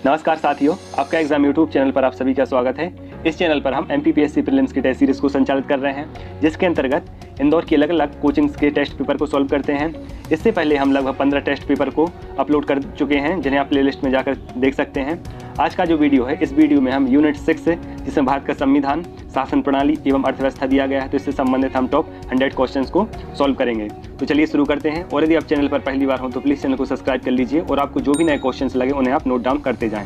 नमस्कार साथियों, आपका एग्जाम यूट्यूब चैनल पर आप सभी का स्वागत है। इस चैनल पर हम MPPSC प्रीलिम्स की टेस्ट सीरीज को संचालित कर रहे हैं, जिसके अंतर्गत इंदौर की अलग अलग कोचिंग्स के टेस्ट पेपर को सॉल्व करते हैं। इससे पहले हम लगभग 15 टेस्ट पेपर को अपलोड कर चुके हैं, जिन्हें आप प्लेलिस्ट में जाकर देख सकते हैं। आज का जो वीडियो है, इस वीडियो में हम यूनिट 6 जिसमें भारत का संविधान, शासन प्रणाली एवं अर्थव्यवस्था दिया गया है, तो इससे संबंधित हम टॉप 100 क्वेश्चंस को सॉल्व करेंगे। तो चलिए शुरू करते हैं। और यदि आप चैनल पर पहली बार हो तो प्लीज़ चैनल को सब्सक्राइब कर लीजिए और आपको जो भी नए क्वेश्चंस लगे उन्हें आप नोट डाउन करते जाएं।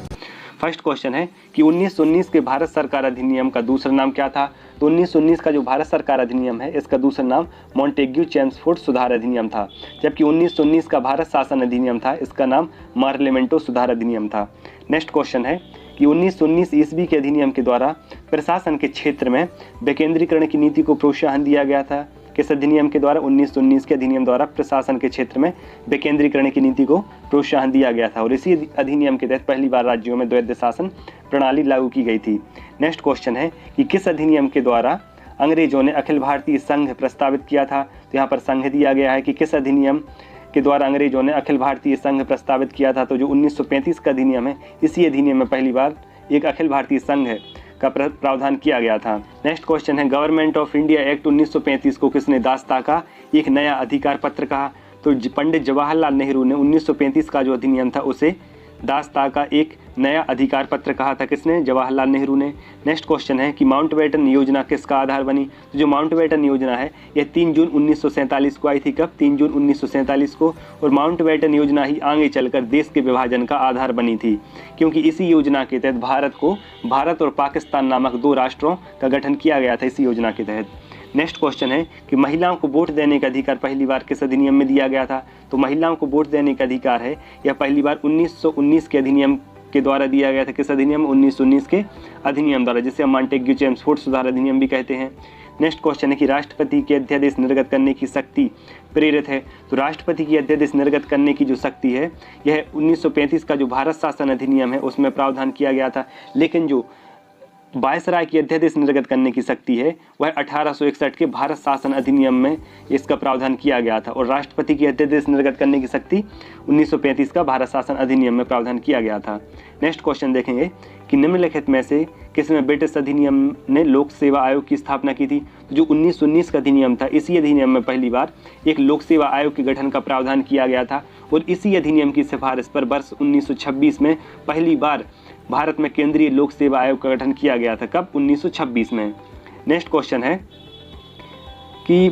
फर्स्ट क्वेश्चन है कि 1919 के भारत सरकार अधिनियम का दूसरा नाम क्या था? तो 1919 का जो भारत सरकार अधिनियम है, इसका दूसरा नाम मॉन्टेग्यू चेम्सफोर्ड सुधार अधिनियम था, जबकि 1919 का भारत शासन अधिनियम था, इसका नाम मार्लेमेंटो सुधार अधिनियम था। नेक्स्ट क्वेश्चन है कि 1919 ईस्वी के अधिनियम के द्वारा प्रशासन के क्षेत्र में विकेंद्रीकरण की नीति को प्रोत्साहन दिया गया था। किस अधिनियम के द्वारा? 1919 के अधिनियम द्वारा प्रशासन के क्षेत्र में विकेंद्रीकरण की नीति को प्रोत्साहन दिया गया था और इसी अधिनियम के तहत पहली बार राज्यों में द्वैध शासन प्रणाली लागू की गई थी। नेक्स्ट क्वेश्चन है कि किस अधिनियम के द्वारा अंग्रेजों ने अखिल भारतीय संघ प्रस्तावित किया था? तो यहाँ पर संघ दिया गया है कि किस अधिनियम के द्वारा अंग्रेजों ने अखिल भारतीय संघ प्रस्तावित किया था। तो जो 1935 का अधिनियम है, इसी अधिनियम में पहली बार एक अखिल भारतीय संघ का प्रावधान किया गया था। नेक्स्ट क्वेश्चन है, गवर्नमेंट ऑफ इंडिया एक्ट 1935 को किसने दास्ता का एक नया अधिकार पत्र कहा? तो पंडित जवाहरलाल नेहरू ने 1935 का जो अधिनियम था उसे दास्ता का एक नया अधिकार पत्र कहा था। किसने? जवाहरलाल नेहरू ने। नेक्स्ट क्वेश्चन है कि माउंटबेटन योजना किसका आधार बनी? तो जो माउंटबेटन योजना है, यह 3 जून 1947 को आई थी। कब? 3 जून 1947 को। और माउंटबेटन योजना ही आगे चलकर देश के विभाजन का आधार बनी थी, क्योंकि इसी योजना के तहत भारत और पाकिस्तान नामक 2 राष्ट्रों का गठन किया गया था इसी योजना के तहत। नेक्स्ट क्वेश्चन है कि महिलाओं को वोट देने का अधिकार पहली बार किस अधिनियम में दिया गया था? तो महिलाओं को वोट देने का अधिकार है, यह पहली बार 1919 के अधिनियम के द्वारा दिया गया था। किस अधिनियम? 1919 के अधिनियम द्वारा, जिसे हम मॉन्टेग्यू चेम्सफोर्ड सुधार अधिनियम भी कहते हैं। नेक्स्ट क्वेश्चन है कि राष्ट्रपति के अध्यादेश निर्गत करने की शक्ति प्रेरित है। तो राष्ट्रपति की अध्यादेश निर्गत करने की जो शक्ति है, यह 1935 का जो भारत शासन अधिनियम है उसमें प्रावधान किया गया था, लेकिन जो वायसराय की अध्यादेश निर्गत करने की शक्ति है वह 1861 के भारत शासन अधिनियम में इसका प्रावधान किया गया था और राष्ट्रपति की अध्यादेश निर्गत करने की शक्ति 1935 का भारत शासन अधिनियम में प्रावधान किया गया था। नेक्स्ट क्वेश्चन देखेंगे कि निम्नलिखित में से किसमें ब्रिटिश अधिनियम ने लोक सेवा आयोग की स्थापना की थी? तो जो 1919 का अधिनियम था, इसी अधिनियम में पहली बार एक लोक सेवा आयोग के गठन का प्रावधान किया गया था और इसी अधिनियम की सिफारिश पर वर्ष 1926 में पहली बार भारत में केंद्रीय लोक सेवा आयोग का गठन किया गया था। कब? 1926 में। नेक्स्ट क्वेश्चन है कि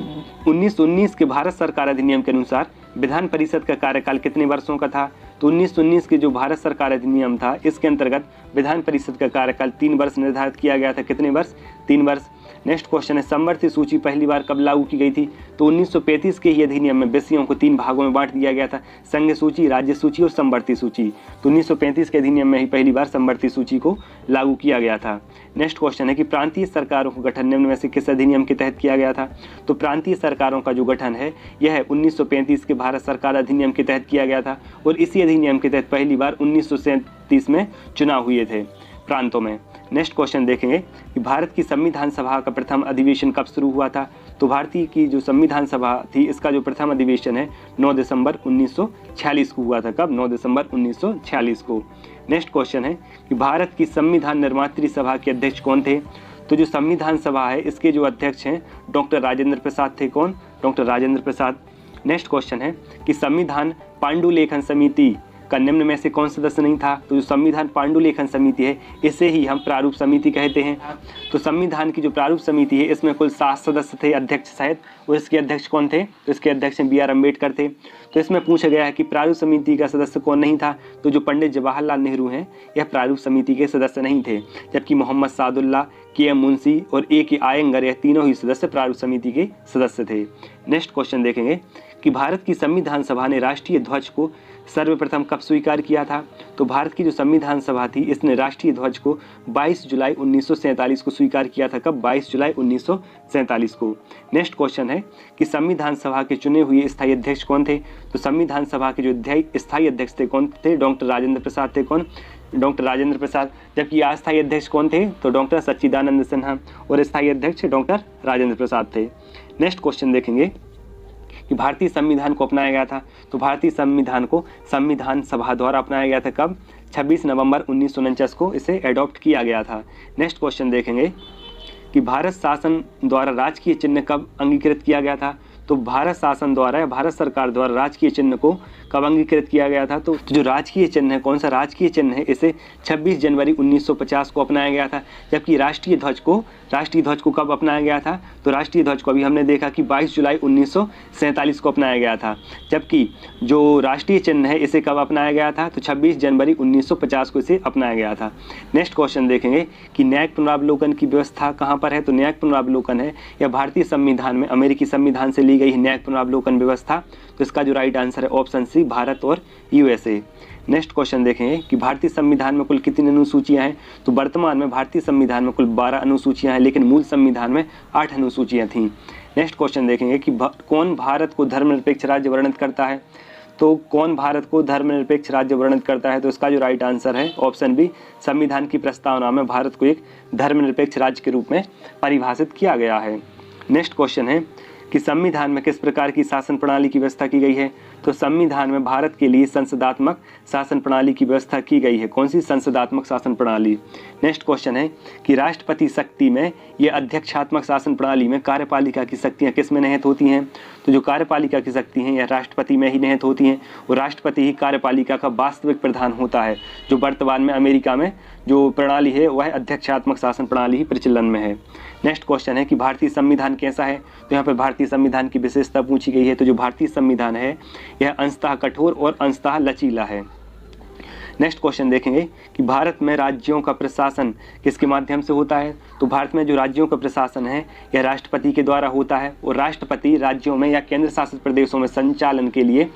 1919 के भारत सरकार अधिनियम के अनुसार विधान परिषद का कार्यकाल कितने वर्षों का था? तो 1919 के जो भारत सरकार अधिनियम था, इसके अंतर्गत विधान परिषद का कार्यकाल 3 वर्ष निर्धारित किया गया था। कितने वर्ष? 3 वर्ष। नेक्स्ट क्वेश्चन है, समवर्ती सूची पहली बार कब लागू की गई थी? तो 1935 के ही अधिनियम में विषयों को 3 भागों में बांट दिया गया था, संघ सूची, राज्य सूची और समवर्ती सूची। तो 1935 के अधिनियम में ही पहली बार समवर्ती सूची को लागू किया गया था। नेक्स्ट क्वेश्चन है कि प्रांतीय सरकारों का गठन निम्न में से किस अधिनियम के तहत किया गया था? तो प्रांतीय सरकारों का जो गठन है, यह 1935 के भारत सरकार अधिनियम के तहत किया गया था और इसी अधिनियम के तहत पहली बार 1937 में चुनाव हुए थे प्रांतों में। नेक्स्ट क्वेश्चन देखेंगे कि भारत की संविधान सभा का प्रथम अधिवेशन कब शुरू हुआ था? तो भारतीय की जो संविधान सभा थी, इसका जो प्रथम अधिवेशन है 9 दिसंबर 1946 को हुआ था। कब? 9 दिसंबर 1946 को। नेक्स्ट क्वेश्चन है कि भारत की संविधान निर्मात्री सभा के अध्यक्ष कौन थे? तो जो संविधान सभा है, इसके जो अध्यक्ष हैं डॉक्टर राजेंद्र प्रसाद थे। कौन? Doctor Rajendra Prasad. Next question है कि संविधान पांडुलेखन समिति का निम्न में से कौन सदस्य नहीं था? तो जो संविधान पांडुलेखन समिति है, इसे ही हम प्रारूप समिति कहते हैं। तो संविधान की जो प्रारूप समिति है, इसमें कुल 7 सदस्य थे अध्यक्ष सहित, और इसके अध्यक्ष कौन थे? तो इसके अध्यक्ष BR अम्बेडकर थे। तो इसमें पूछा गया है कि प्रारूप समिति का सदस्य कौन नहीं था? तो जो पंडित जवाहरलाल नेहरू हैं, यह प्रारूप समिति के सदस्य नहीं थे, जबकि मोहम्मद सादुल्लाह, KM मुंशी और AK आयंगर, यह तीनों ही सदस्य प्रारूप समिति के सदस्य थे। नेक्स्ट क्वेश्चन देखेंगे कि भारत की संविधान सभा ने राष्ट्रीय ध्वज को सर्वप्रथम कब स्वीकार किया था? तो भारत की जो संविधान सभा थी, इसने राष्ट्रीय ध्वज को 22 जुलाई 1947 को स्वीकार किया था। कब? 22 जुलाई 1947 को। नेक्स्ट क्वेश्चन है कि संविधान सभा के चुने हुए स्थायी अध्यक्ष कौन थे? तो संविधान सभा के जो स्थायी अध्यक्ष थे कौन थे? डॉक्टर राजेंद्र प्रसाद थे। कौन? डॉक्टर राजेंद्र प्रसाद। जबकि अस्थायी अध्यक्ष कौन थे? तो डॉक्टर सच्चिदानंद सिन्हा, और स्थायी अध्यक्ष डॉक्टर राजेंद्र प्रसाद थे। नेक्स्ट क्वेश्चन देखेंगे कि भारतीय संविधान को अपनाया गया था। तो भारतीय संविधान को संविधान सभा द्वारा अपनाया गया था। कब? 26 नवंबर 1949 को इसे एडॉप्ट किया गया था। नेक्स्ट क्वेश्चन देखेंगे कि भारत शासन द्वारा राजकीय चिन्ह कब अंगीकृत किया गया था। तो भारत शासन द्वारा या भारत सरकार द्वारा राजकीय चिन्ह को कब अंगीकृत किया गया था। तो जो राजकीय चिन्ह है, कौन सा राजकीय चिन्ह है, इसे 26 जनवरी 1950 को अपनाया गया था। जबकि राष्ट्रीय ध्वज को कब अपनाया गया था। तो राष्ट्रीय ध्वज को अभी हमने देखा कि 22 जुलाई 1947 को अपनाया गया था। जबकि जो राष्ट्रीय चिन्ह है इसे कब अपनाया गया था। तो 26 जनवरी 1950 को इसे अपनाया गया था। नेक्स्ट क्वेश्चन देखेंगे कि न्यायिक पुनरावलोकन की व्यवस्था कहाँ पर है। तो न्यायिक पुनरावलोकन है या भारतीय संविधान में अमेरिकी संविधान से ली गई न्यायिक पुनरावलोकन व्यवस्था। तो इसका जो राइट आंसर है ऑप्शन सी, भारत और यूएसए। नेक्स्ट क्वेश्चन देखेंगे कि भारतीय संविधान में कुल कितनी अनुसूचियां हैं। तो वर्तमान में भारतीय संविधान में कुल 12 अनुसूचियां हैं, लेकिन मूल संविधान में 8 अनुसूचियां थीं। नेक्स्ट क्वेश्चन देखेंगे कि कौन भारत को धर्मनिरपेक्ष राज्य वर्णित करता है। तो कौन भारत को धर्मनिरपेक्ष राज्य वर्णित करता है। तो इसका जो राइट आंसर है ऑप्शन बी, संविधान की प्रस्तावना में भारत को एक धर्मनिरपेक्ष राज्य के रूप में परिभाषित किया गया है। नेक्स्ट क्वेश्चन है कि संविधान में किस प्रकार की शासन प्रणाली की व्यवस्था की गई है। तो संविधान में भारत के लिए संसदात्मक शासन प्रणाली की व्यवस्था की गई है। कौन सी संसदात्मक शासन प्रणाली। नेक्स्ट क्वेश्चन है कि राष्ट्रपति शक्ति में या अध्यक्षात्मक शासन प्रणाली में कार्यपालिका की शक्तियां किस में निहित होती हैं। तो जो कार्यपालिका की शक्ति हैं यह राष्ट्रपति में ही निहित होती हैं और राष्ट्रपति ही कार्यपालिका का वास्तविक प्रधान होता है। जो वर्तमान में अमेरिका में जो प्रणाली है वह अध्यक्षात्मक शासन प्रणाली ही प्रचलन में है। नेक्स्ट क्वेश्चन है कि भारतीय संविधान कैसा है। तो यहाँ पर भारतीय संविधान की विशेषता पूछी गई है। तो जो भारतीय संविधान है यह अंशतः कठोर और अंशतः लचीला है। नेक्स्ट क्वेश्चन देखेंगे कि भारत में राज्यों का प्रशासन किसके माध्यम से होता है। तो भारत में जो राज्यों का प्रशासन है यह राष्ट्रपति के द्वारा होता है और राष्ट्रपति राज्यों में या केंद्र शासित प्रदेशों में संचालन के लिए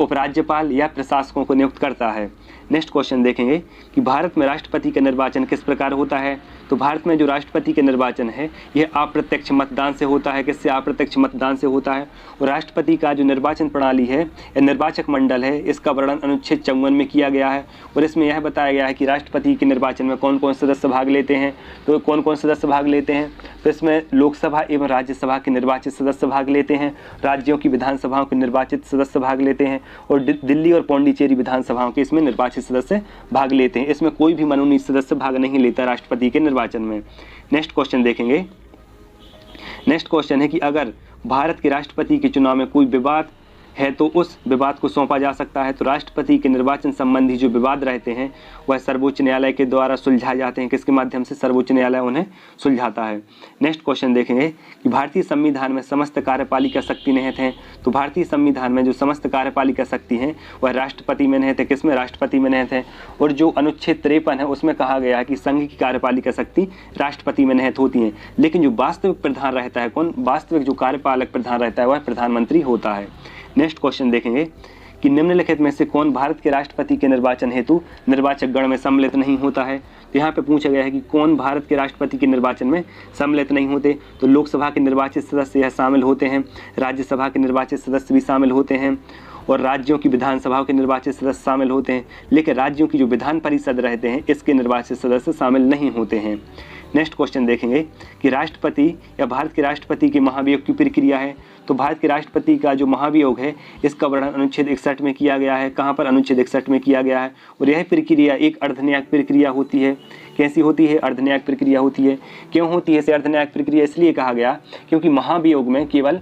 उपराज्यपाल या प्रशासकों को नियुक्त करता है। नेक्स्ट क्वेश्चन देखेंगे कि भारत में राष्ट्रपति का निर्वाचन किस प्रकार होता है। तो भारत में जो राष्ट्रपति का निर्वाचन है यह अप्रत्यक्ष मतदान से होता है। किससे, अप्रत्यक्ष मतदान से होता है। और राष्ट्रपति का जो निर्वाचन प्रणाली है या निर्वाचक मंडल है इसका वर्णन अनुच्छेद 54 में किया गया है और इसमें यह बताया गया है कि राष्ट्रपति के निर्वाचन में कौन कौन सदस्य भाग लेते हैं। तो कौन कौन सदस्य भाग लेते हैं। तो इसमें लोकसभा एवं राज्यसभा के निर्वाचित सदस्य भाग लेते हैं, राज्यों की विधानसभाओं के निर्वाचित सदस्य भाग लेते हैं और दिल्ली और पौंडीचेरी विधानसभाओं के इसमें निर्वाचित सदस्य भाग लेते हैं। इसमें कोई भी मनोनीत सदस्य भाग नहीं लेता राष्ट्रपति के निर्वाचन में। नेक्स्ट क्वेश्चन देखेंगे। नेक्स्ट क्वेश्चन है कि अगर भारत के राष्ट्रपति के चुनाव में कोई विवाद है तो उस विवाद को सौंपा जा सकता है। तो राष्ट्रपति के निर्वाचन संबंधी जो विवाद रहते हैं वह सर्वोच्च न्यायालय के द्वारा सुलझाए जाते हैं। किसके माध्यम से, सर्वोच्च न्यायालय उन्हें सुलझाता है। नेक्स्ट क्वेश्चन देखेंगे कि भारतीय संविधान में समस्त कार्यपालिका शक्ति निहित हैं। तो भारतीय संविधान में जो समस्त कार्यपालिका शक्ति हैं वह राष्ट्रपति में निहित है। किसमें, राष्ट्रपति में निहित है। और जो अनुच्छेद 53 है उसमें कहा गया है कि संघ की कार्यपालिका शक्ति राष्ट्रपति में निहित होती है, लेकिन जो वास्तविक प्रधान रहता है, कौन, वास्तविक जो कार्यपालक प्रधान रहता है वह प्रधानमंत्री होता है। नेक्स्ट क्वेश्चन देखेंगे कि निम्नलिखित में से कौन भारत के राष्ट्रपति के निर्वाचन हेतु निर्वाचक गण में सम्मिलित नहीं होता है। तो यहाँ पे पूछा गया है कि कौन भारत के राष्ट्रपति के निर्वाचन में सम्मिलित नहीं होते। तो लोकसभा के निर्वाचित सदस्य यह शामिल होते हैं, राज्यसभा के निर्वाचित सदस्य भी शामिल होते हैं और राज्यों की विधानसभाओं के निर्वाचित सदस्य शामिल होते हैं, लेकिन राज्यों की जो विधान परिषद रहते हैं इसके निर्वाचित सदस्य शामिल नहीं होते हैं। नेक्स्ट क्वेश्चन देखेंगे कि राष्ट्रपति या भारत के राष्ट्रपति के महाभियोग की प्रक्रिया है। तो भारत के राष्ट्रपति का जो महाभियोग है इसका वर्णन अनुच्छेद 61 में किया गया है। कहाँ पर, अनुच्छेद 61 में किया गया है। और यह प्रक्रिया एक अर्धन्यायिक प्रक्रिया होती है। कैसी होती है, अर्धन्यायिक प्रक्रिया होती है। क्यों होती है इसे अर्धन्यायिक प्रक्रिया, इसलिए कहा गया क्योंकि महाभियोग में केवल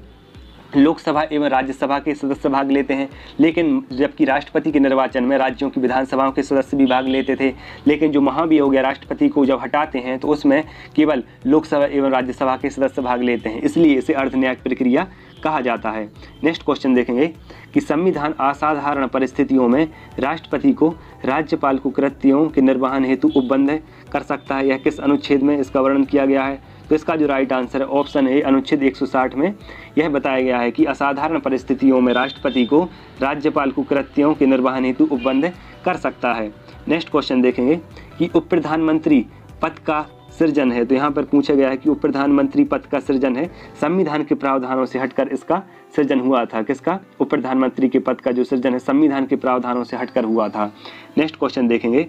लोकसभा एवं राज्यसभा के सदस्य भाग लेते हैं, लेकिन जबकि राष्ट्रपति के निर्वाचन में राज्यों की विधानसभाओं के सदस्य भी भाग लेते थे। लेकिन जो महाभियोग या राष्ट्रपति को जब हटाते हैं तो उसमें केवल लोकसभा एवं राज्यसभा के सदस्य भाग लेते हैं, इसलिए इसे अर्धन्यायिक प्रक्रिया कहा जाता है। नेक्स्ट क्वेश्चन देखेंगे कि संविधान असाधारण परिस्थितियों में राष्ट्रपति को राज्यपाल को कृत्यों के निर्वहन हेतु उपबंध कर सकता है। यह किस अनुच्छेद में इसका वर्णन किया गया है। तो इसका जो राइट आंसर है ऑप्शन ए, अनुच्छेद 160 में यह बताया गया है कि असाधारण परिस्थितियों में राष्ट्रपति को राज्यपाल को कृत्यों के निर्वहन हेतु उपबंध कर सकता है। नेक्स्ट क्वेश्चन देखेंगे कि उप प्रधानमंत्री पद का सृजन है। तो यहाँ पर पूछा गया है कि उप प्रधानमंत्री पद का सृजन है, संविधान के प्रावधानों से हटकर इसका सृजन हुआ था। किसका, उप प्रधानमंत्री के पद का जो सृजन है संविधान के प्रावधानों से हटकर हुआ था। नेक्स्ट क्वेश्चन देखेंगे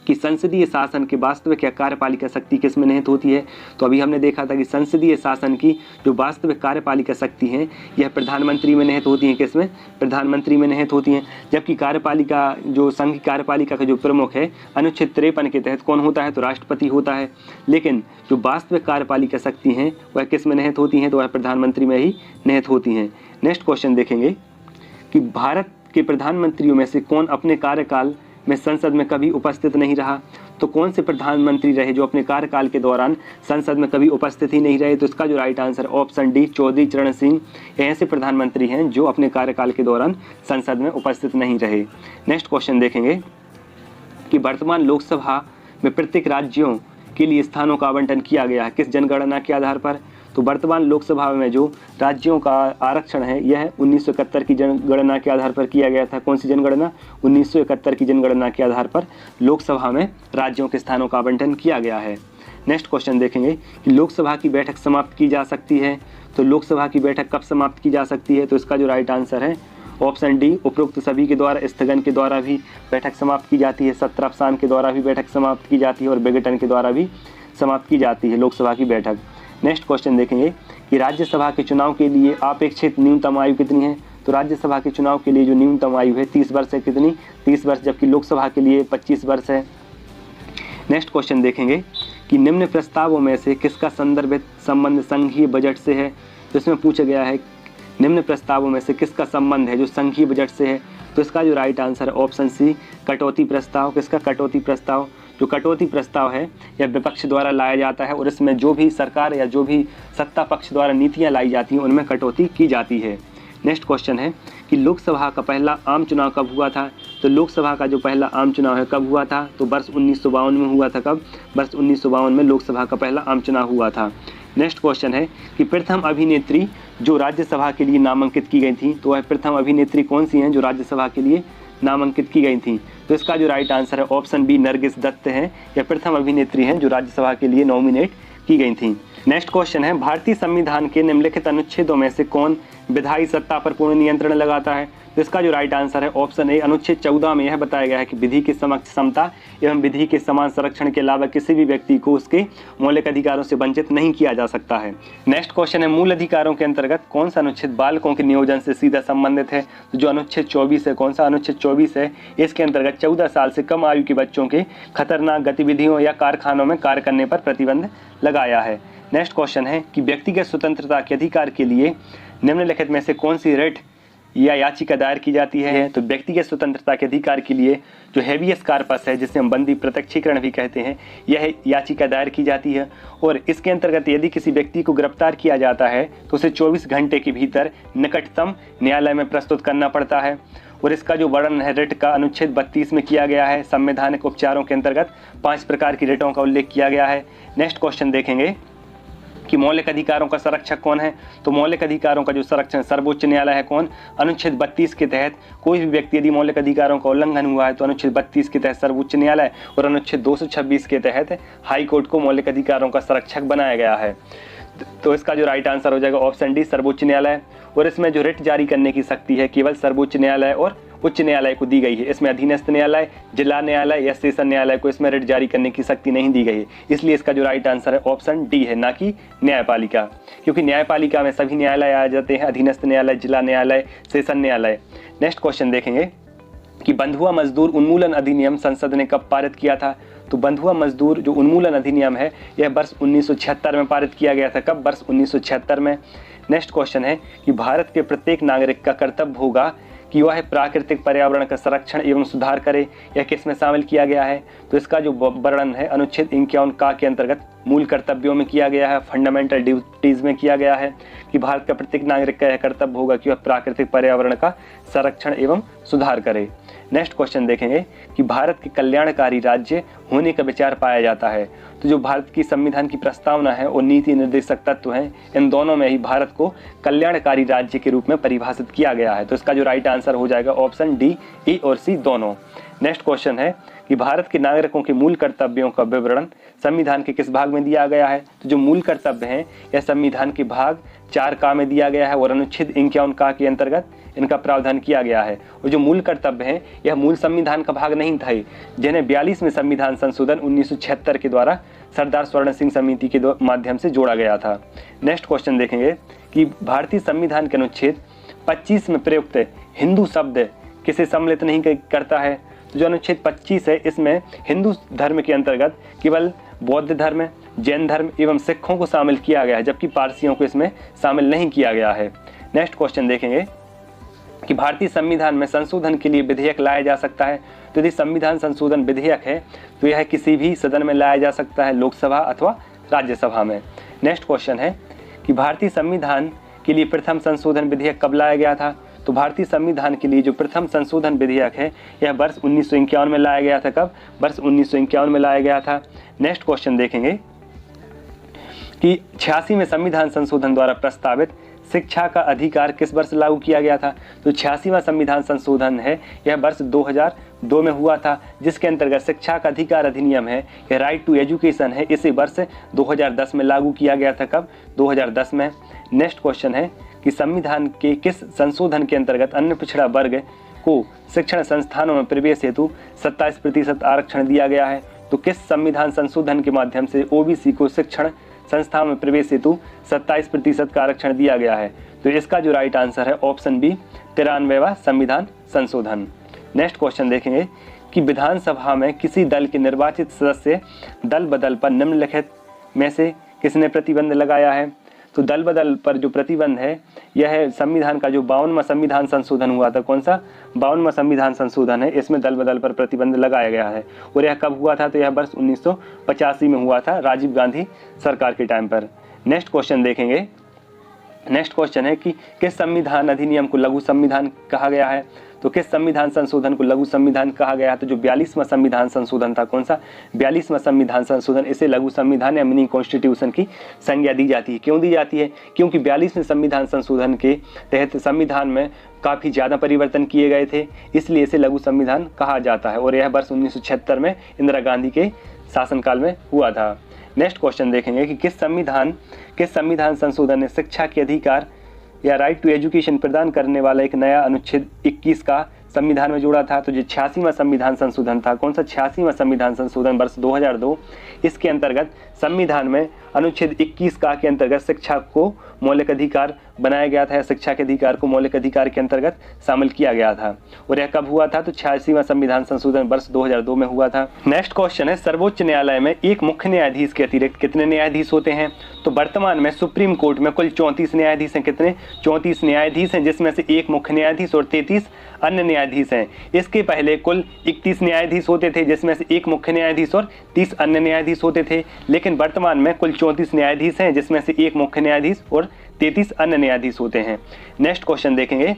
कि संसदीय शासन के वास्तविक या कार्यपालिका शक्ति किसमें निहित होती है। तो अभी हमने देखा था कि संसदीय शासन की जो वास्तविक कार्यपालिका शक्ति हैं यह प्रधानमंत्री में निहित होती हैं। किसमें? प्रधानमंत्री में निहित होती हैं। जबकि कार्यपालिका जो संघ की कार्यपालिका का जो प्रमुख है अनुच्छेद 53 के तहत कौन होता है? तो राष्ट्रपति होता है। लेकिन जो वास्तविक कार्यपालिका शक्ति हैं वह किस में निहित होती हैं? तो वह प्रधानमंत्री में ही निहित होती हैं। नेक्स्ट क्वेश्चन देखेंगे कि भारत के प्रधानमंत्रियों में से कौन अपने कार्यकाल में संसद में कभी उपस्थित नहीं रहा। तो कौन से प्रधानमंत्री रहे जो अपने कार्यकाल के दौरान संसद में कभी उपस्थित ही नहीं रहे? तो इसका जो right answer option D Chaudhary Charan Singh ऐसे प्रधानमंत्री हैं जो अपने कार्यकाल के दौरान संसद में उपस्थित नहीं रहे। नेक्स्ट क्वेश्चन देखेंगे कि वर्तमान लोकसभा में प्रत्येक राज्यों के लिए स्थानों का आवंटन किया गया है किस जनगणना के आधार पर? तो वर्तमान लोकसभा में जो राज्यों का आरक्षण है यह 1971 की जनगणना के आधार पर किया गया था। कौन सी जनगणना? 1971 की जनगणना के आधार पर लोकसभा में राज्यों के स्थानों का आवंटन किया गया है। नेक्स्ट क्वेश्चन देखेंगे कि लोकसभा की बैठक समाप्त की जा सकती है। तो लोकसभा की बैठक कब समाप्त की जा सकती है? तो इसका जो राइट आंसर है ऑप्शन डी उपरोक्त सभी के द्वारा स्थगन के द्वारा भी बैठक समाप्त की जाती है, सत्रावसान के द्वारा भी बैठक समाप्त की जाती है और विघटन के द्वारा भी समाप्त की जाती है लोकसभा की बैठक। नेक्स्ट क्वेश्चन देखेंगे कि राज्यसभा के चुनाव के लिए अपेक्षित न्यूनतम आयु कितनी है। तो राज्यसभा के चुनाव के लिए जो न्यूनतम आयु है 30 वर्ष है। कितनी? 30 वर्ष, जबकि लोकसभा के लिए 25 वर्ष है। नेक्स्ट क्वेश्चन देखेंगे कि निम्न प्रस्तावों में से किसका संदर्भित संबंध संघीय बजट से है। तो इसमें पूछा गया है निम्न प्रस्तावों में से किसका संबंध है जो संघीय बजट से है। तो इसका जो राइट आंसर है ऑप्शन सी कटौती प्रस्ताव। किसका? कटौती प्रस्ताव। जो कटौती प्रस्ताव है यह विपक्ष द्वारा लाया जाता है और इसमें जो भी सरकार या जो भी सत्ता पक्ष द्वारा नीतियां लाई जाती हैं उनमें कटौती की जाती है। नेक्स्ट क्वेश्चन है कि लोकसभा का पहला आम चुनाव कब हुआ था। तो लोकसभा का जो पहला आम चुनाव है कब हुआ था? तो वर्ष 1952 में हुआ था। कब? वर्ष 1952 में लोकसभा का पहला आम चुनाव हुआ था। नेक्स्ट क्वेश्चन है कि प्रथम अभिनेत्री जो राज्यसभा के लिए नामांकित की गई थी, तो वह प्रथम अभिनेत्री कौन सी हैं जो राज्यसभा के लिए नामांकित की गई थी? तो इसका जो राइट आंसर है ऑप्शन बी नरगिस दत्त हैं। यह प्रथम अभिनेत्री हैं जो राज्यसभा के लिए नॉमिनेट की गई थी। नेक्स्ट क्वेश्चन है भारतीय संविधान के निम्नलिखित अनुच्छेदों में से कौन विधायी सत्ता पर पूर्ण नियंत्रण लगाता है। तो इसका जो राइट आंसर है ऑप्शन ए अनुच्छेद 14 में यह बताया गया है कि विधि के समक्ष समता एवं विधि के समान संरक्षण के अलावा किसी भी व्यक्ति को उसके मौलिक अधिकारों से वंचित नहीं किया जा सकता है। नेक्स्ट क्वेश्चन है मूल अधिकारों के अंतर्गत कौन सा अनुच्छेद बालकों के नियोजन से सीधा संबंधित है। तो जो अनुच्छेद 24 है, कौन सा अनुच्छेद 24 है, इसके अंतर्गत 14 साल से कम आयु के बच्चों के खतरनाक गतिविधियों या कारखानों में कार्य करने पर प्रतिबंध लगाया है। नेक्स्ट क्वेश्चन है कि व्यक्तिगत स्वतंत्रता के अधिकार के लिए निम्नलिखित में से कौन सी रिट या याचिका दायर की जाती है। तो व्यक्तिगत स्वतंत्रता के अधिकार के लिए जो हेबियस कार्पस है जिसे हम बंदी प्रत्यक्षीकरण भी कहते हैं, यह याचिका दायर की जाती है और इसके अंतर्गत यदि किसी व्यक्ति को गिरफ्तार किया जाता है तो उसे 24 घंटे के भीतर निकटतम न्यायालय में प्रस्तुत करना पड़ता है। और इसका जो वर्णन है रिट का अनुच्छेद 32 में किया गया है। संवैधानिक उपचारों के अंतर्गत 5 प्रकार की रिटों का उल्लेख किया गया है। नेक्स्ट क्वेश्चन देखेंगे कि मौलिक अधिकारों का संरक्षक कौन है। तो मौलिक अधिकारों का जो संरक्षण सर्वोच्च न्यायालय है। कौन? अनुच्छेद 32 के तहत कोई भी व्यक्ति यदि मौलिक अधिकारों का उल्लंघन हुआ है तो अनुच्छेद 32 के तहत सर्वोच्च न्यायालय और अनुच्छेद 226 के तहत हाई कोर्ट को मौलिक अधिकारों का संरक्षक बनाया गया है। तो इसका जो राइट आंसर हो जाएगा ऑप्शन डी सर्वोच्च न्यायालय। और इसमें जो रिट जारी करने की शक्ति है केवल सर्वोच्च न्यायालय और उच्च न्यायालय को दी गई है। इसमें अधीनस्थ न्यायालय, जिला न्यायालय या सेशन न्यायालय को इसमें रिट जारी करने की शक्ति नहीं दी गई है। इसलिए इसका जो राइट आंसर है ऑप्शन डी है, ना कि न्यायपालिका, क्योंकि न्यायपालिका में सभी न्यायालय आ जाते हैं, अधीनस्थ न्यायालय, जिला न्यायालय, सेशन न्यायालय। नेक्स्ट क्वेश्चन देखेंगे कि बंधुआ मजदूर उन्मूलन अधिनियम संसद ने कब पारित किया था। तो बंधुआ मजदूर जो उन्मूलन अधिनियम है यह वर्ष 1976 में पारित किया गया था। कब? वर्ष 1976 में। नेक्स्ट क्वेश्चन है कि भारत के प्रत्येक नागरिक का कर्तव्य होगा कि वह प्राकृतिक पर्यावरण का संरक्षण एवं सुधार करे, यह किस में शामिल किया गया है। तो इसका जो वर्णन है अनुच्छेद 51 का के अंतर्गत मूल कर्तव्यों में किया गया है, फंडामेंटल ड्यूटीज में किया गया है कि भारत का प्रत्येक नागरिक का यह कर्तव्य होगा कि वह प्राकृतिक पर्यावरण का संरक्षण एवं सुधार करे। नेक्स्ट क्वेश्चन देखेंगे कि भारत के कल्याणकारी राज्य होने का विचार पाया जाता है। तो जो भारत की संविधान की प्रस्तावना है और नीति निर्देशक तत्व हैं, इन दोनों में ही भारत को कल्याणकारी राज्य के रूप में परिभाषित किया गया है। तो इसका जो राइट आंसर हो जाएगा ऑप्शन डी, ई और सी दोनों। नेक्स्ट क्वेश्चन है कि भारत के नागरिकों के मूल कर्तव्यों का विवरण संविधान के किस भाग में दिया गया है। तो जो मूल कर्तव्य हैं यह संविधान के भाग 4 का में दिया गया है और अनुच्छेद 51 का के अंतर्गत इनका प्रावधान किया गया है। और जो मूल कर्तव्य हैं यह मूल संविधान का भाग नहीं था, जिन्हें 42वें संविधान संशोधन 1976 के द्वारा सरदार स्वर्ण सिंह समिति के माध्यम से जोड़ा गया था। नेक्स्ट क्वेश्चन देखेंगे कि भारतीय संविधान के अनुच्छेद 25 में प्रयुक्त हिंदू शब्द किसे सम्मिलित नहीं करता है। तो जो अनुच्छेद 25 है इसमें हिंदू धर्म के अंतर्गत केवल बौद्ध धर्म, जैन धर्म एवं सिखों को शामिल किया गया है, जबकि पारसियों को इसमें शामिल नहीं किया गया है। नेक्स्ट क्वेश्चन देखेंगे कि भारतीय संविधान में संशोधन के लिए विधेयक लाया जा सकता है। तो यदि संविधान संशोधन विधेयक है तो यह किसी भी सदन में लाया जा सकता है, लोकसभा अथवा राज्यसभा में। नेक्स्ट क्वेश्चन है कि भारतीय संविधान के लिए प्रथम संशोधन विधेयक कब लाया गया था। तो भारतीय संविधान के लिए जो प्रथम संशोधन विधेयक है यह वर्ष 1951 में लाया गया था। कब? वर्ष 1951 में लाया गया था। नेक्स्ट क्वेश्चन देखेंगे कि 86वें संविधान संशोधन द्वारा प्रस्तावित शिक्षा का अधिकार किस वर्ष लागू किया गया था। तो 86वां संविधान संशोधन है यह वर्ष 2002 में हुआ था, जिसके अंतर्गत शिक्षा का अधिकार अधिनियम है यह राइट टू एजुकेशन है, इसे वर्ष 2010 में लागू किया गया था। कब? 2010 में। नेक्स्ट क्वेश्चन है कि संविधान के किस संशोधन के अंतर्गत अन्य पिछड़ा वर्ग को शिक्षण संस्थानों में प्रवेश हेतु 27% आरक्षण दिया गया है। तो किस संविधान संशोधन के माध्यम से ओबीसी को शिक्षण संस्थाओं में प्रवेश हेतु 27% का आरक्षण दिया गया है। तो इसका जो राइट आंसर है ऑप्शन बी 93वां संविधान संशोधन। नेक्स्ट क्वेश्चन देखेंगे कि विधानसभा में किसी दल के निर्वाचित सदस्य दल बदल पर निम्नलिखित में से किसने प्रतिबंध लगाया है। तो दल बदल पर जो प्रतिबंध है यह है संविधान का जो 52वां संविधान संशोधन हुआ था। कौन सा? 52वां संविधान संशोधन है, इसमें दल बदल पर प्रतिबंध लगाया गया है। और यह कब हुआ था? तो यह वर्ष 1985 में हुआ था, राजीव गांधी सरकार के टाइम पर। नेक्स्ट क्वेश्चन देखेंगे। नेक्स्ट क्वेश्चन है कि किस संविधान अधिनियम को लघु संविधान कहा गया है। तो किस संविधान संशोधन को लघु संविधान कहा गया है। तो जो 42वां संविधान संशोधन था, कौन सा? 42वां संविधान संशोधन, इसे लघु संविधान या मिनी कॉन्स्टिट्यूशन की संज्ञा दी जाती है। क्यों दी जाती है? क्योंकि 42वें संविधान संशोधन के तहत संविधान में काफ़ी ज़्यादा परिवर्तन किए गए थे, इसलिए इसे लघु संविधान कहा जाता है। और यह वर्ष 1976 में इंदिरा गांधी के शासनकाल में हुआ था। नेक्स्ट क्वेश्चन देखेंगे कि किस संविधान संशोधन ने शिक्षा के अधिकार या राइट टू एजुकेशन प्रदान करने वाला एक नया अनुच्छेद 21 का संविधान में जोड़ा था। तो जो 86वां संविधान संशोधन था, कौन सा? 86वां संविधान संशोधन वर्ष 2002। इसके अंतर्गत संविधान में अनुच्छेद 21 का के अंतर्गत शिक्षा को मौलिक अधिकार बनाया गया था, शिक्षा के अधिकार को मौलिक अधिकार के अंतर्गत शामिल किया गया था। और यह कब हुआ था? तो 86वां संविधान संशोधन वर्ष 2002 में हुआ था। नेक्स्ट क्वेश्चन है सर्वोच्च न्यायालय में एक मुख्य न्यायाधीश के अतिरिक्त कितने न्यायाधीश होते हैं। तो वर्तमान में सुप्रीम कोर्ट में कुल 34 न्यायाधीश हैं। कितने? 34 न्यायाधीश हैं, जिसमें से एक मुख्य न्यायाधीश और 33 अन्य न्यायाधीश हैं। इसके पहले कुल 31 न्यायाधीश होते थे, जिसमें से एक मुख्य न्यायाधीश और 30 अन्य न्यायाधीश होते थे। लेकिन वर्तमान में कुल 34 न्यायाधीश हैं, जिसमें से एक मुख्य न्यायाधीश और 33 अन्य न्यायाधीश होते हैं। नेक्स्ट क्वेश्चन देखेंगे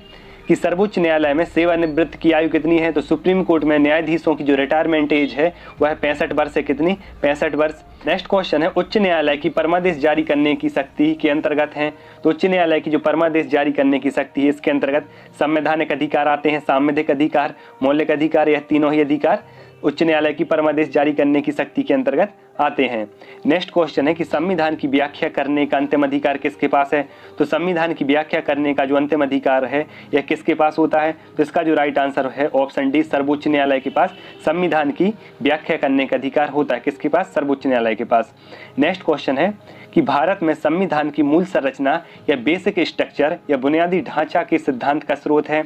कि सर्वोच्च न्यायालय में सेवानिवृत्त की आयु कितनी है। तो सुप्रीम कोर्ट में न्यायाधीशों की जो रिटायरमेंट एज है वह 65 वर्ष है। कितनी? 65 वर्ष। नेक्स्ट क्वेश्चन है उच्च न्यायालय की परमादेश जारी करने की शक्ति के अंतर्गत है। तो उच्च न्यायालय की जो परमादेश जारी करने की शक्ति है इसके अंतर्गत संवैधानिक अधिकार आते हैं, सांविधिक अधिकार, मौलिक अधिकार, यह तीनों ही अधिकार उच्च न्यायालय की परमादेश जारी करने की शक्ति के अंतर्गत आते हैं। नेक्स्ट क्वेश्चन है कि संविधान की व्याख्या करने का अंतिम अधिकार किसके पास है। तो संविधान की व्याख्या करने का जो अंतिम अधिकार है यह किसके पास होता है। तो इसका जो राइट आंसर है ऑप्शन डी सर्वोच्च न्यायालय के पास संविधान की व्याख्या करने का अधिकार होता है। किसके पास? सर्वोच्च न्यायालय के पास। नेक्स्ट क्वेश्चन है कि भारत में संविधान की मूल संरचना या बेसिक स्ट्रक्चर या बुनियादी ढांचा के सिद्धांत का स्रोत है।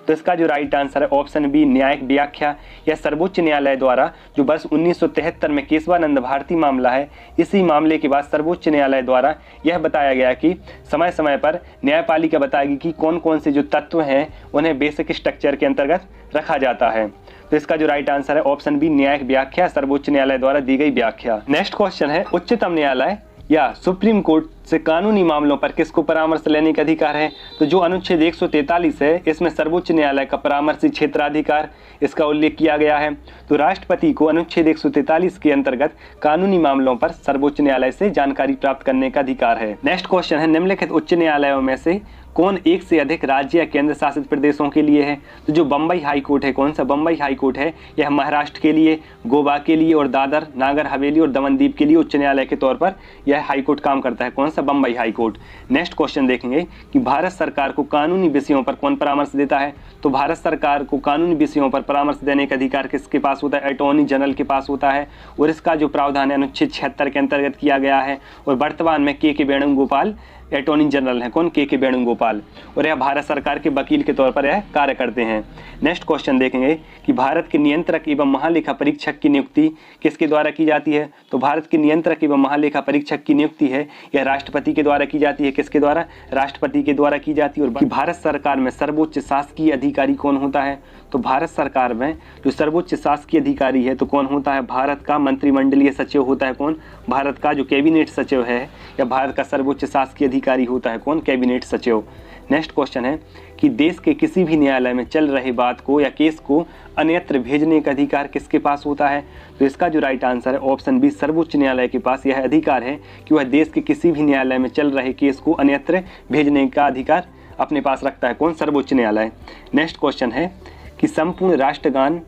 तो इसका जो राइट आंसर है ऑप्शन बी न्यायिक व्याख्या या सर्वोच्च न्यायालय द्वारा जो वर्ष 1973 में केशवानंद भारती मामला है, इसी मामले के बाद सर्वोच्च न्यायालय द्वारा यह बताया गया कि समय समय पर न्यायपालिका बताएगी कि कौन कौन से जो तत्व हैं उन्हें बेसिक स्ट्रक्चर के अंतर्गत रखा जाता है। तो इसका जो राइट आंसर है ऑप्शन बी न्यायिक व्याख्या, सर्वोच्च न्यायालय द्वारा दी गई व्याख्या। नेक्स्ट क्वेश्चन है उच्चतम न्यायालय या सुप्रीम कोर्ट से कानूनी मामलों पर किसको परामर्श लेने का अधिकार है? तो जो अनुच्छेद 143 है इसमें सर्वोच्च न्यायालय का परामर्शी क्षेत्राधिकार इसका उल्लेख किया गया है। तो राष्ट्रपति को अनुच्छेद 143 के अंतर्गत कानूनी मामलों पर सर्वोच्च न्यायालय से जानकारी प्राप्त करने का अधिकार है। नेक्स्ट क्वेश्चन है, निम्नलिखित उच्च न्यायालयों में से कौन एक से अधिक राज्य या केंद्र शासित प्रदेशों के लिए है? तो जो बम्बई हाई कोर्ट है, कौन सा बम्बई हाई कोर्ट है, यह महाराष्ट्र के लिए, गोवा के लिए और दादर नागर हवेली और दमन दीव के लिए उच्च न्यायालय के तौर पर यह हाई कोर्ट काम करता है। कौन सा? Bombay high court. Next question देखेंगे कि भारत सरकार को कानूनी विषयों पर कौन परामर्श देता है? तो भारत सरकार को कानूनी विषयों पर परामर्श देने का अधिकार किसके पास होता है? अटॉर्नी जनरल के पास होता है और इसका जो प्रावधान है अनुच्छेद 76 के अंतर्गत किया गया है। और वर्तमान में के वेणुगोपाल अटॉर्नी जनरल हैं। कौन? के वेणुगोपाल, और यह भारत सरकार के वकील के तौर पर यह कार्य करते हैं। नेक्स्ट क्वेश्चन देखेंगे कि भारत के नियंत्रक एवं महालेखा परीक्षक की नियुक्ति किसके द्वारा की जाती है? तो भारत के नियंत्रक एवं महालेखा परीक्षक की नियुक्ति है यह राष्ट्रपति के द्वारा की जाती है। किसके द्वारा? राष्ट्रपति के द्वारा की जाती है। और भारत सरकार में सर्वोच्च शासकीय अधिकारी कौन होता है? तो भारत सरकार में जो सर्वोच्च शासकीय अधिकारी है तो कौन होता है? भारत का मंत्रिमंडलीय सचिव होता है। कौन? भारत का जो कैबिनेट सचिव है या भारत का सर्वोच्च शासकीय अधिकारी होता है। कौन? कैबिनेट सचिव। नेक्स्ट क्वेश्चन है कि देश के किसी भी न्यायालय में चल रही बात को या केस को अन्यत्र भेजने का अधिकार किसके पास होता है? तो इसका जो राइट आंसर है ऑप्शन बी, सर्वोच्च न्यायालय के पास यह अधिकार है कि वह देश के किसी भी न्यायालय में चल रहे केस को अन्यत्र भेजने का अधिकार अपने पास रखता है। कौन? सर्वोच्च न्यायालय। नेक्स्ट क्वेश्चन है कि संपूर्ण राष्ट्रगान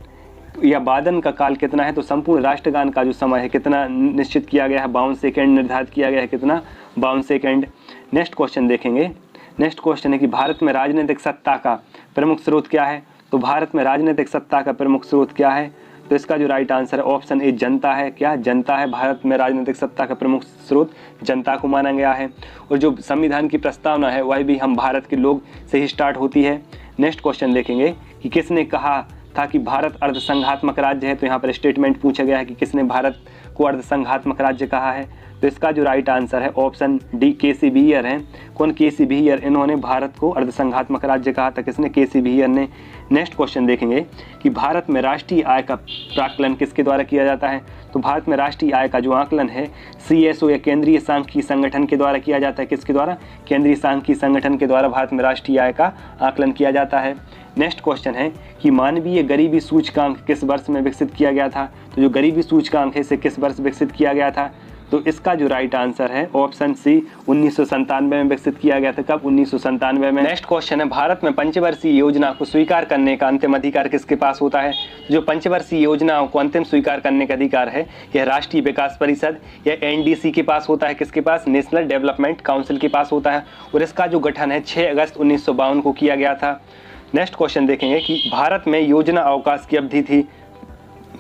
या वादन का काल कितना है? तो संपूर्ण राष्ट्रगान का जो समय है कितना निश्चित किया गया है? 52 सेकेंड निर्धारित किया गया है। कितना? 52 सेकेंड। नेक्स्ट क्वेश्चन देखेंगे। नेक्स्ट क्वेश्चन है कि भारत में राजनीतिक सत्ता का प्रमुख स्रोत क्या है? तो भारत में राजनीतिक सत्ता का प्रमुख स्रोत क्या है? तो इसका जो राइट आंसर है ऑप्शन ए, जनता है। क्या? जनता है। भारत में राजनीतिक सत्ता का प्रमुख स्रोत जनता को माना गया है। और जो संविधान की प्रस्तावना है वह भी हम भारत के लोग से ही स्टार्ट होती है। नेक्स्ट क्वेश्चन देखेंगे कि किसने कहा था कि भारत अर्धसंघात्मक राज्य है? तो यहाँ पर स्टेटमेंट पूछा गया है कि किसने भारत को अर्धसंघात्मक राज्य कहा है। तो इसका जो राइट आंसर है ऑप्शन डी, के.सी. बियर है। कौन? के.सी. बियर, इन्होंने भारत को अर्धसंघात्मक राज्य कहा था। किसने? के.सी. बियर ने। नेक्स्ट क्वेश्चन देखेंगे कि भारत में राष्ट्रीय आय का प्राकलन किसके द्वारा किया जाता है? तो भारत में राष्ट्रीय आय का जो आकलन है CSO या केंद्रीय सांख्यिकी संगठन के द्वारा किया जाता है। किसके द्वारा? केंद्रीय सांख्यिकी संगठन के द्वारा भारत में राष्ट्रीय आय का आकलन किया जाता है। नेक्स्ट क्वेश्चन है कि मानवीय गरीबी सूचकांक किस वर्ष में विकसित किया गया था? तो जो गरीबी सूचकांक है इसे किस वर्ष विकसित किया गया था? तो इसका जो राइट आंसर है ऑप्शन सी, 1997 में विकसित किया गया था। कब? 1997 में। नेक्स्ट क्वेश्चन है भारत में पंचवर्षीय योजना को स्वीकार करने का अंतिम अधिकार किसके पास होता है? जो पंचवर्षीय योजनाओं को अंतिम स्वीकार करने का अधिकार है यह राष्ट्रीय विकास परिषद या NDC के पास होता है। किसके पास? नेशनल डेवलपमेंट काउंसिल के पास होता है। और इसका जो गठन है 6 अगस्त 1952 को किया गया था। नेक्स्ट क्वेश्चन देखेंगे कि भारत में योजना अवकाश की अवधि थी।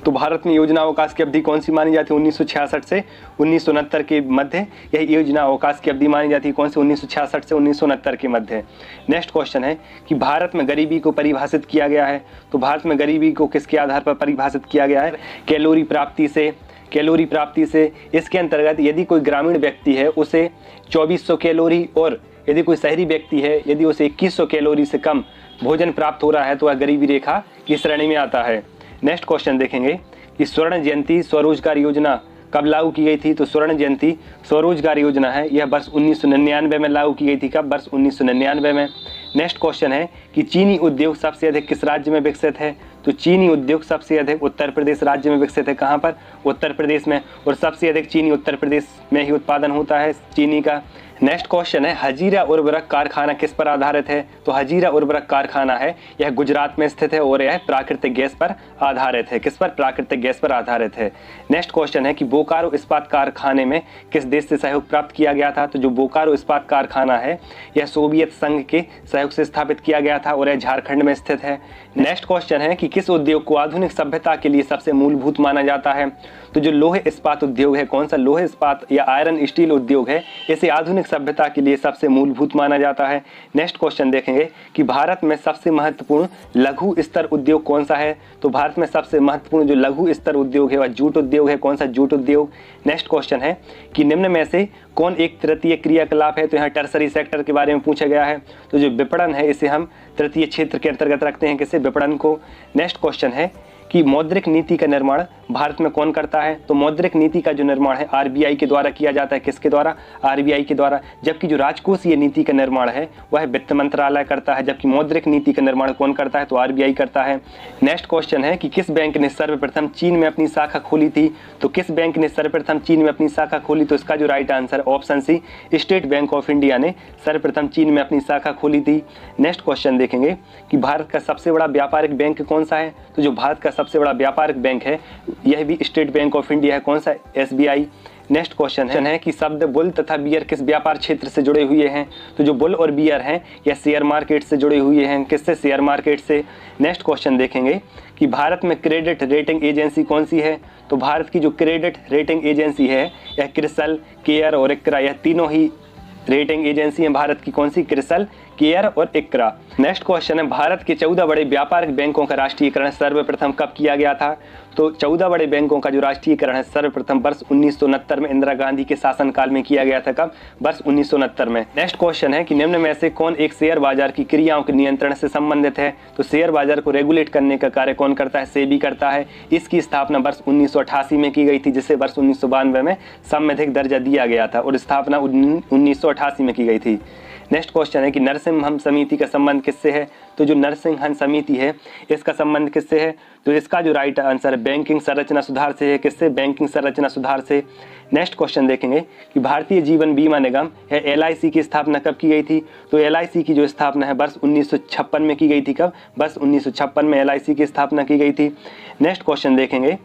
तो भारत में योजना अवकाश की अवधि कौन सी मानी जाती है? 1966 से 1969 के मध्य यह योजना अवकाश की अवधि मानी जाती है। कौन से? 1966 से 1969 के मध्य। नेक्स्ट क्वेश्चन है कि भारत में गरीबी को परिभाषित किया गया है। तो भारत में गरीबी को किसके आधार पर परिभाषित किया गया है? कैलोरी प्राप्ति से। कैलोरी प्राप्ति से। इसके अंतर्गत यदि कोई ग्रामीण व्यक्ति है उसे 2400 कैलोरी और यदि कोई शहरी व्यक्ति है यदि उसे 2100 कैलोरी से कम भोजन प्राप्त हो रहा है तो वह गरीबी रेखा की श्रेणी में आता है। नेक्स्ट क्वेश्चन देखेंगे कि स्वर्ण जयंती स्वरोजगार योजना कब लागू की गई थी? तो स्वर्ण जयंती स्वरोजगार योजना है यह वर्ष 1999 में लागू की गई थी। कब? वर्ष 1999 में। नेक्स्ट क्वेश्चन है कि चीनी उद्योग सबसे अधिक किस राज्य में विकसित है? तो चीनी उद्योग सबसे अधिक उत्तर प्रदेश राज्य में विकसित है। कहाँ पर? उत्तर प्रदेश में। और सबसे अधिक चीनी उत्तर प्रदेश में ही उत्पादन होता है चीनी का। नेक्स्ट क्वेश्चन है हजीरा उर्वरक कारखाना किस पर आधारित है? तो हजीरा उर्वरक कारखाना है यह गुजरात में स्थित है और यह प्राकृतिक गैस पर आधारित है। किस पर? प्राकृतिक गैस पर आधारित है। नेक्स्ट क्वेश्चन है कि बोकारो इस्पात कारखाने में किस देश से सहयोग प्राप्त किया गया था? तो जो बोकारो इस्पात कारखाना है यह सोवियत संघ के सहयोग से स्थापित किया गया था और यह झारखंड में स्थित है। नेक्स्ट क्वेश्चन है कि किस उद्योग को आधुनिक सभ्यता के लिए सबसे मूलभूत माना जाता है? तो जो लोहे इस्पात उद्योग है, कौन सा? लोहे इस्पात या आयरन स्टील उद्योग है, इसे आधुनिक सभ्यता के लिए सबसे मूलभूत माना जाता है। नेक्स्ट क्वेश्चन देखेंगे कि भारत में सबसे महत्वपूर्ण लघु स्तर उद्योग कौन सा है? तो भारत में सबसे महत्वपूर्ण जो लघु स्तर उद्योग है वह जूट उद्योग है। कौन सा? जूट उद्योग। नेक्स्ट क्वेश्चन है कि निम्न में से कौन एक तृतीय क्रियाकलाप है? तो यहाँ टर्सरी सेक्टर के बारे में पूछा गया है। तो जो विपणन है इसे हम तृतीय क्षेत्र के अंतर्गत रखते हैं। किसे? विपणन को। नेक्स्ट क्वेश्चन है कि मौद्रिक नीति का निर्माण भारत में कौन करता है? तो मौद्रिक नीति का जो निर्माण है आरबीआई के द्वारा किया जाता है। किसके द्वारा? आरबीआई के द्वारा। जबकि जो राजकोषीय नीति का निर्माण है वह वित्त मंत्रालय करता है, जबकि मौद्रिक नीति का निर्माण कौन करता है? तो आरबीआई करता है। नेक्स्ट क्वेश्चन है कि किस बैंक ने सर्वप्रथम चीन में अपनी शाखा खोली थी? तो किस बैंक ने सर्वप्रथम चीन में अपनी शाखा खोली? तो इसका जो right answer option C, State Bank of India ने सर्वप्रथम चीन में अपनी शाखा खोली थी। नेक्स्ट क्वेश्चन देखेंगे कि भारत का सबसे बड़ा व्यापारिक बैंक कौन सा है? तो जो भारत का सबसे बड़ा व्यापारिक बैंक है यह भी स्टेट बैंक ऑफ इंडिया है। कौन सा? एसबीआई। नेक्स्ट क्वेश्चन है कि शब्द बुल तथा बियर किस व्यापार क्षेत्र से जुड़े हुए हैं? तो जो बुल और बियर हैं यह शेयर मार्केट से जुड़े हुए हैं। किससे? शेयर मार्केट से। नेक्स्ट क्वेश्चन देखेंगे कि भारत में क्रेडिट रेटिंग एजेंसी कौन सी है? तो भारत की जो क्रेडिट रेटिंग एजेंसी है यह क्रिसल, केयर और इक्रा, यह तीनों ही रेटिंग एजेंसी है भारत की। कौन सी? क्रिसल, केयर और इक्रा। नेक्स्ट क्वेश्चन है भारत के 14 बड़े व्यापारिक बैंकों का राष्ट्रीयकरण सर्वप्रथम कब किया गया था? तो 14 बड़े बैंकों का जो राष्ट्रीयकरण है सर्वप्रथम वर्ष 1969 में इंदिरा गांधी के शासनकाल में किया गया था। कब? वर्ष 1969 में। नेक्स्ट क्वेश्चन है कि निम्न में से कौन एक शेयर बाजार की क्रियाओं के नियंत्रण से संबंधित है? तो शेयर बाजार को रेगुलेट करने का कार्य कौन करता है? सेबी करता है। इसकी स्थापना वर्ष 1988 में की गई थी, जिसे वर्ष 1992 में संवैधानिक दर्जा दिया गया था और स्थापना 1988 में की गई थी। नेक्स्ट क्वेश्चन है कि नरसिम्हन समिति का संबंध किससे है? तो जो नरसिम्हन समिति है इसका संबंध किससे है? तो इसका जो राइट आंसर है बैंकिंग संरचना सुधार से है। किससे? बैंकिंग संरचना सुधार से। नेक्स्ट क्वेश्चन देखेंगे कि भारतीय जीवन बीमा निगम है एलआईसी की स्थापना कब की गई थी? तो एलआईसी की जो स्थापना है वर्ष 1956 में की गई थी। कब? वर्ष 1956 में एलआईसी की स्थापना की गई थी। नेक्स्ट क्वेश्चन देखेंगे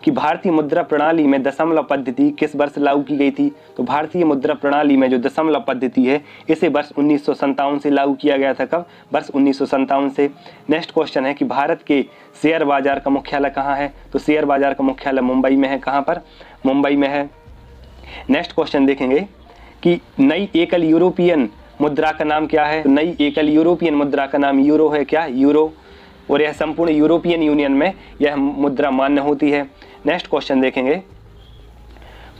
कि भारतीय मुद्रा प्रणाली में दशमलव पद्धति किस वर्ष लागू की गई थी? तो भारतीय मुद्रा प्रणाली में जो दशमलव पद्धति है इसे वर्ष 1957 से लागू किया गया था। कब? वर्ष 1957 से। नेक्स्ट क्वेश्चन है कि भारत के शेयर बाजार का मुख्यालय कहाँ है? तो शेयर बाजार का मुख्यालय मुंबई में है। कहाँ पर? मुंबई में है। नेक्स्ट क्वेश्चन देखेंगे कि नई एकल यूरोपियन मुद्रा का नाम क्या है? तो नई एकल यूरोपियन मुद्रा का नाम यूरो है। क्या? यूरो। और यह संपूर्ण यूरोपियन यूनियन में यह मुद्रा मान्य होती है। नेक्स्ट क्वेश्चन देखेंगे।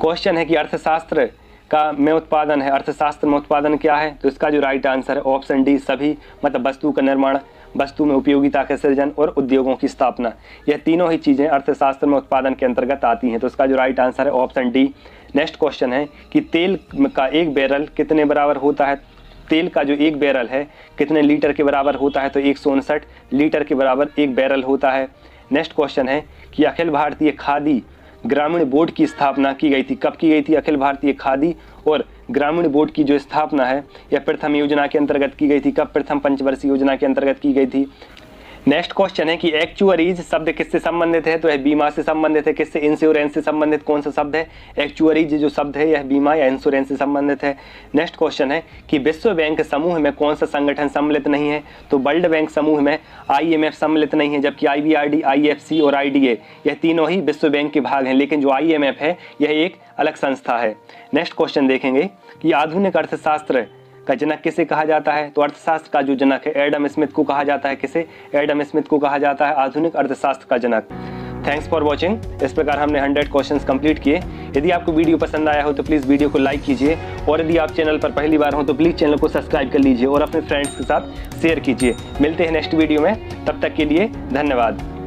क्वेश्चन है कि अर्थशास्त्र का में उत्पादन है। अर्थशास्त्र में उत्पादन क्या है? तो इसका जो राइट आंसर है ऑप्शन डी, सभी मतलब वस्तु का निर्माण, वस्तु में उपयोगिता का सृजन और उद्योगों की स्थापना, यह तीनों ही चीजें अर्थशास्त्र में उत्पादन के अंतर्गत आती हैं। तो इसका जो राइट आंसर है ऑप्शन डी। नेक्स्ट क्वेश्चन है कि तेल का एक बैरल कितने बराबर होता है? तेल का जो एक बैरल है कितने लीटर के बराबर होता है? तो 159 लीटर के बराबर एक बैरल होता है। नेक्स्ट क्वेश्चन है कि अखिल भारतीय खादी ग्रामीण बोर्ड की स्थापना की गई थी। कब की गई थी? अखिल भारतीय खादी और ग्रामीण बोर्ड की जो स्थापना है यह प्रथम योजना के अंतर्गत की गई थी। कब? प्रथम पंचवर्षीय योजना के अंतर्गत की गई थी। नेक्स्ट क्वेश्चन है कि एक्चुअरीज शब्द किससे संबंधित है? तो यह बीमा से संबंधित है। किससे? इंश्योरेंस से संबंधित कौन सा शब्द है? एक्चुअरीज जो शब्द है यह बीमा या इंश्योरेंस से संबंधित है। नेक्स्ट क्वेश्चन है कि विश्व बैंक समूह में कौन सा संगठन सम्मिलित नहीं है? तो वर्ल्ड बैंक समूह में IMF सम्मिलित नहीं है, जबकि IBRD, IFC और IDA यह तीनों ही विश्व बैंक के भाग हैं, लेकिन जो IMF है यह एक अलग संस्था है। नेक्स्ट क्वेश्चन देखेंगे कि आधुनिक अर्थशास्त्र का जनक किसे कहा जाता है? तो अर्थशास्त्र का जो जनक है एडम स्मिथ को कहा जाता है। किसे? एडम स्मिथ को कहा जाता है आधुनिक अर्थशास्त्र का जनक। Thanks for watching. इस प्रकार हमने 100 क्वेश्चंस कंप्लीट किए। यदि आपको वीडियो पसंद आया हो तो प्लीज़ वीडियो को लाइक कीजिए, और यदि आप चैनल पर पहली बार हो तो प्लीज़ चैनल को सब्सक्राइब कर लीजिए और अपने फ्रेंड्स के साथ शेयर कीजिए। मिलते हैं नेक्स्ट वीडियो में, तब तक के लिए धन्यवाद।